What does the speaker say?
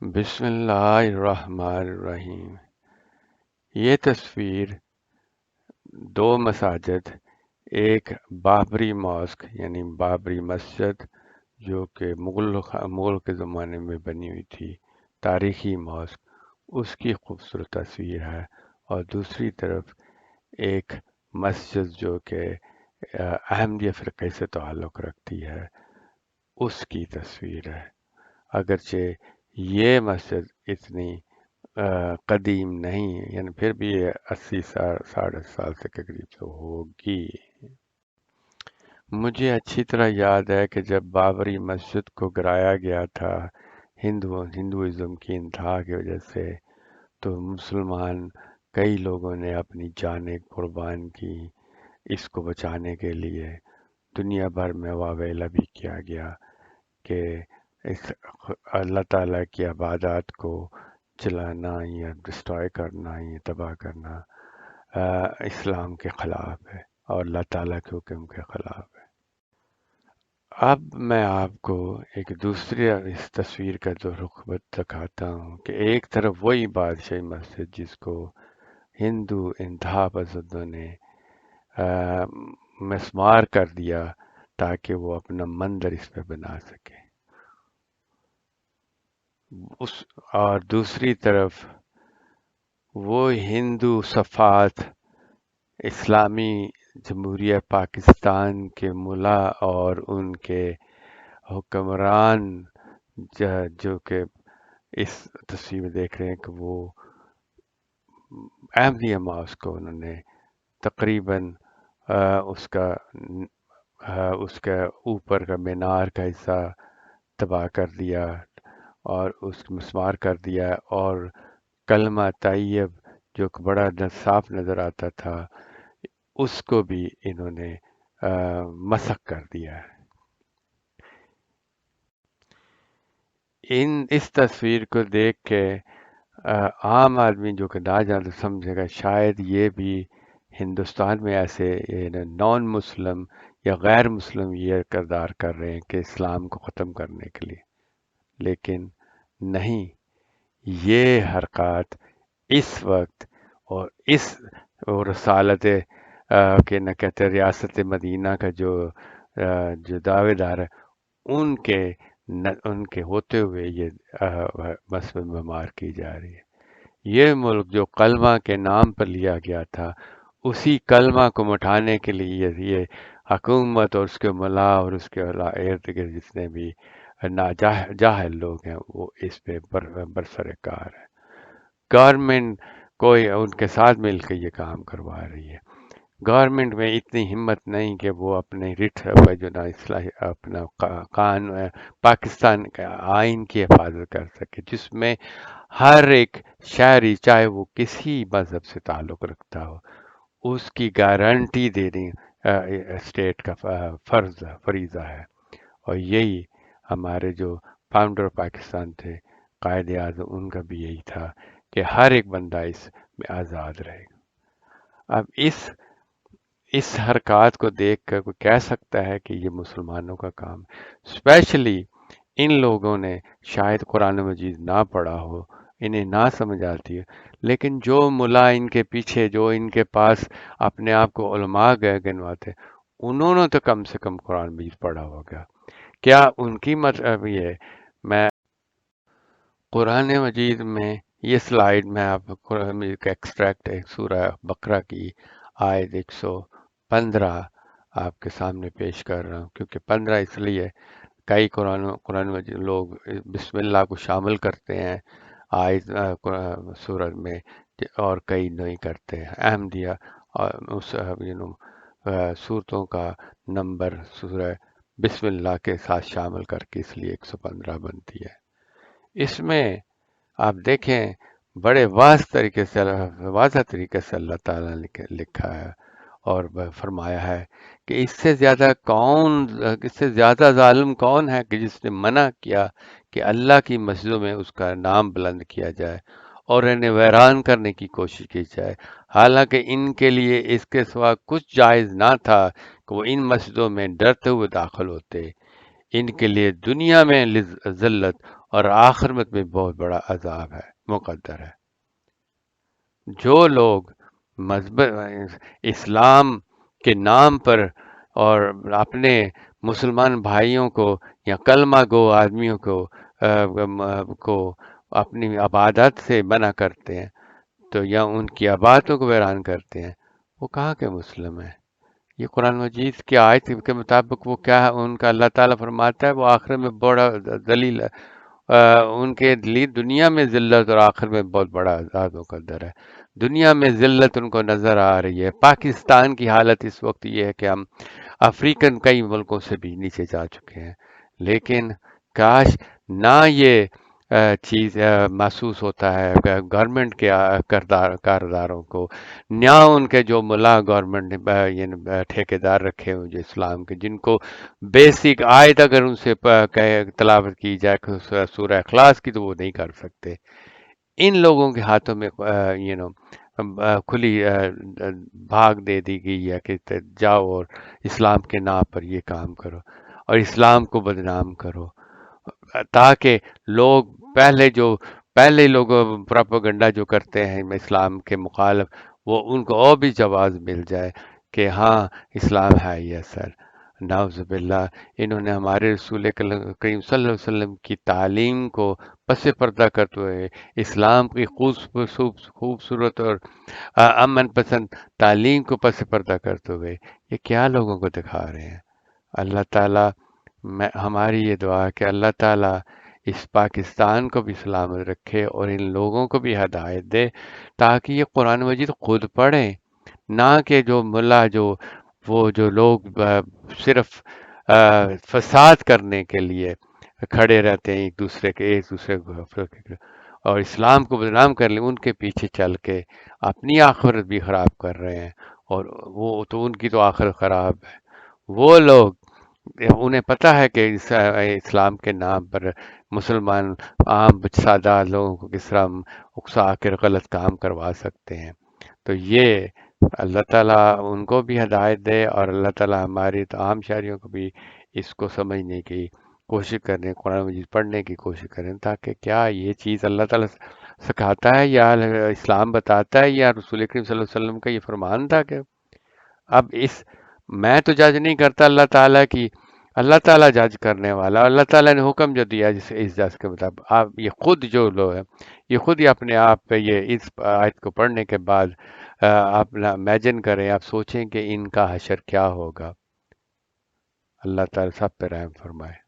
بسم اللہ الرحمن الرحیم۔ یہ تصویر دو مساجد، ایک بابری ماسک یعنی بابری مسجد جو کہ مغل کے زمانے میں بنی ہوئی تھی، تاریخی ماسک، اس کی خوبصورت تصویر ہے، اور دوسری طرف ایک مسجد جو کہ احمدیہ فرقے سے تعلق رکھتی ہے، اس کی تصویر ہے۔ اگرچہ یہ مسجد اتنی قدیم نہیں ہے، یعنی پھر بھی یہ 80 سال 60 سال سے کے قریب تو ہوگی۔ مجھے اچھی طرح یاد ہے کہ جب بابری مسجد کو گرایا گیا تھا ہندوازم کی انتہا کی وجہ سے، تو مسلمان کئی لوگوں نے اپنی جانیں قربان کی اس کو بچانے کے لیے۔ دنیا بھر میں واویلا بھی کیا گیا کہ اس اللہ تعالیٰ کی عبادات کو چلانا یا ڈسٹرائے کرنا یا تباہ کرنا اسلام کے خلاف ہے اور اللہ تعالیٰ کے حکم کے خلاف ہے۔ اب میں آپ کو ایک دوسری اس تصویر کا جو رخ دکھاتا ہوں کہ ایک طرف وہی بادشاہی مسجد جس کو ہندو انتہا پسندوں نے مسمار کر دیا تاکہ وہ اپنا مندر اس پہ بنا سکے، اور دوسری طرف وہ ہندو صفات اسلامی جمہوریہ پاکستان کے ملا اور ان کے حکمران جو کہ اس تصویر میں دیکھ رہے ہیں کہ وہ احمدیہ ماسک کو انہوں نے تقریباً اس کا اوپر کا مینار کا حصہ تباہ کر دیا اور اس کو مسمار کر دیا، اور کلمہ طیب جو کہ بڑا صاف نظر آتا تھا اس کو بھی انہوں نے مسخ کر دیا ہے۔ اس تصویر کو دیکھ کے عام آدمی جو کہ نہ جانے سمجھے گا شاید یہ بھی ہندوستان میں ایسے نان مسلم یا غیر مسلم یہ کردار کر رہے ہیں کہ اسلام کو ختم کرنے کے لیے، لیکن نہیں، یہ حرکات اس وقت اور اس رسالت کہ نہ کہتے ریاست مدینہ کا جو دعوے دار ہے ان کے ہوتے ہوئے یہ مسئلہ بیمار کی جا رہی ہے۔ یہ ملک جو کلمہ کے نام پر لیا گیا تھا، اسی کلمہ کو مٹھانے کے لیے یہ حکومت اور اس کے ملا اور اس کے ارد گرد جتنے بھی جاہل لوگ ہیں وہ اس پہ برسر کار ہے۔ گورنمنٹ کوئی ان کے ساتھ مل کے یہ کام کروا رہی ہے۔ گورنمنٹ میں اتنی ہمت نہیں کہ وہ اپنے اپنا پاکستان کا آئین کی حفاظت کر سکے، جس میں ہر ایک شہری چاہے وہ کسی مذہب سے تعلق رکھتا ہو اس کی گارنٹی دینی اسٹیٹ کا فریضہ ہے۔ اور یہی ہمارے جو فاؤنڈر پاکستان تھے، قائد اعظم، ان کا بھی یہی تھا کہ ہر ایک بندہ اس میں آزاد رہے گا۔ اب اس حرکات کو دیکھ کر کوئی کہہ سکتا ہے کہ یہ مسلمانوں کا کام ہے؟ اسپیشلی ان لوگوں نے شاید قرآن مجید نہ پڑھا ہو، انہیں نہ سمجھ آتی ہے، لیکن جو ملا ان کے پیچھے، جو ان کے پاس اپنے آپ کو علماء گنواتے، انہوں نے تو کم سے کم قرآن مجید پڑھا ہوگا۔ کیا ان کی مطلب یہ میں قرآن مجید میں یہ سلائیڈ میں آپ کو قرآن مجید کا ایکسٹریکٹ ہے سورہ بقرہ کی آیت 115 آپ کے سامنے پیش کر رہا ہوں، کیونکہ 15 اس لیے کئی قرآن مجید لوگ بسم اللہ کو شامل کرتے ہیں آیت سورت میں، اور کئی نہیں کرتے ہیں۔ احمدیہ اس صورتوں کا نمبر سورہ بسم اللہ کے ساتھ شامل کر کے اس لیے 115 بنتی ہے۔ اس میں آپ دیکھیں بڑے واضح طریقے سے اللہ تعالیٰ نے لکھا ہے اور فرمایا ہے کہ اس سے زیادہ ظالم کون ہے کہ جس نے منع کیا کہ اللہ کی مسجدوں میں اس کا نام بلند کیا جائے اور انہیں ویران کرنے کی کوشش کی جائے، حالانکہ ان کے لیے اس کے سوا کچھ جائز نہ تھا کہ وہ ان مسجدوں میں ڈرتے ہوئے داخل ہوتے۔ ان کے لیے دنیا میں ذلت اور آخرت میں بہت بڑا عذاب ہے مقدر ہے۔ جو لوگ مذہب اسلام کے نام پر اور اپنے مسلمان بھائیوں کو یا کلمہ گو آدمیوں کو اپنی عبادت سے منع کرتے ہیں تو یا ان کی عبادتوں کو ویران کرتے ہیں، وہ کہاں کے مسلم ہیں؟ یہ قرآن مجید کی آیت کے مطابق وہ کیا ہے، ان کا اللہ تعالیٰ فرماتا ہے وہ آخر میں بڑا ذلیل ہے، ان کے لیے دنیا میں ذلت اور آخر میں بہت بڑا عذاب مقدر ہے۔ دنیا میں ذلت ان کو نظر آ رہی ہے۔ پاکستان کی حالت اس وقت یہ ہے کہ ہم افریقن کئی ملکوں سے بھی نیچے جا چکے ہیں، لیکن کاش نہ یہ چیز محسوس ہوتا ہے گورنمنٹ کے کارداروں کو، نہ ان کے جو ملا گورنمنٹ نے یعنی ٹھیکیدار رکھے ہوں جو اسلام کے، جن کو بیسک آیت اگر ان سے تلاوت کی جائے سورہ اخلاص کی تو وہ نہیں کر سکتے۔ ان لوگوں کے ہاتھوں میں کھلی بھاگ دے دی گئی ہے کہ جاؤ اور اسلام کے نام پر یہ کام کرو اور اسلام کو بدنام کرو، تاکہ لوگ پہلے لوگ پراپوگنڈا جو کرتے ہیں اسلام کے مخالف، وہ ان کو اور بھی جواز مل جائے کہ ہاں اسلام ہے یہ سر۔ نعوذ باللہ، انہوں نے ہمارے رسول کریم صلی اللہ علیہ وسلم کی تعلیم کو پس پردہ کرتے ہوئے، اسلام کی خوبصورت اور امن پسند تعلیم کو پس پردہ کرتے ہوئے یہ کیا لوگوں کو دکھا رہے ہیں۔ اللہ تعالیٰ، ہماری یہ دعا ہے کہ اللہ تعالیٰ اس پاکستان کو بھی سلامت رکھے اور ان لوگوں کو بھی ہدایت دے تاکہ یہ قرآن مجید خود پڑھیں، نہ کہ جو ملا جو لوگ صرف فساد کرنے کے لیے کھڑے رہتے ہیں ایک دوسرے کو اور اسلام کو بدنام کر لیں، ان کے پیچھے چل کے اپنی آخرت بھی خراب کر رہے ہیں، اور وہ تو ان کی تو آخرت خراب ہے۔ وہ لوگ انہیں پتہ ہے کہ اسلام کے نام پر مسلمان عام سادہ لوگوں کو کس طرح اکسا کر غلط کام کروا سکتے ہیں۔ تو یہ اللہ تعالیٰ ان کو بھی ہدایت دے اور اللہ تعالیٰ ہماری عام شہریوں کو بھی اس کو سمجھنے کی کوشش کریں، قرآن مجید پڑھنے کی کوشش کریں، تاکہ کیا یہ چیز اللہ تعالیٰ سکھاتا ہے یا اسلام بتاتا ہے یا رسول کریم صلی اللہ علیہ وسلم کا یہ فرمان تھا کہ اب میں تو جج نہیں کرتا اللہ تعالیٰ کی، اللہ تعالیٰ جج کرنے والا، اللہ تعالیٰ نے حکم جو دیا جسے اس جج کے مطابق آپ یہ خود جو لوگ ہیں یہ خود ہی اپنے آپ پہ یہ اس آیت کو پڑھنے کے بعد آپ امیجن کریں، آپ سوچیں کہ ان کا حشر کیا ہوگا۔ اللہ تعالیٰ سب پہ رحم فرمائے۔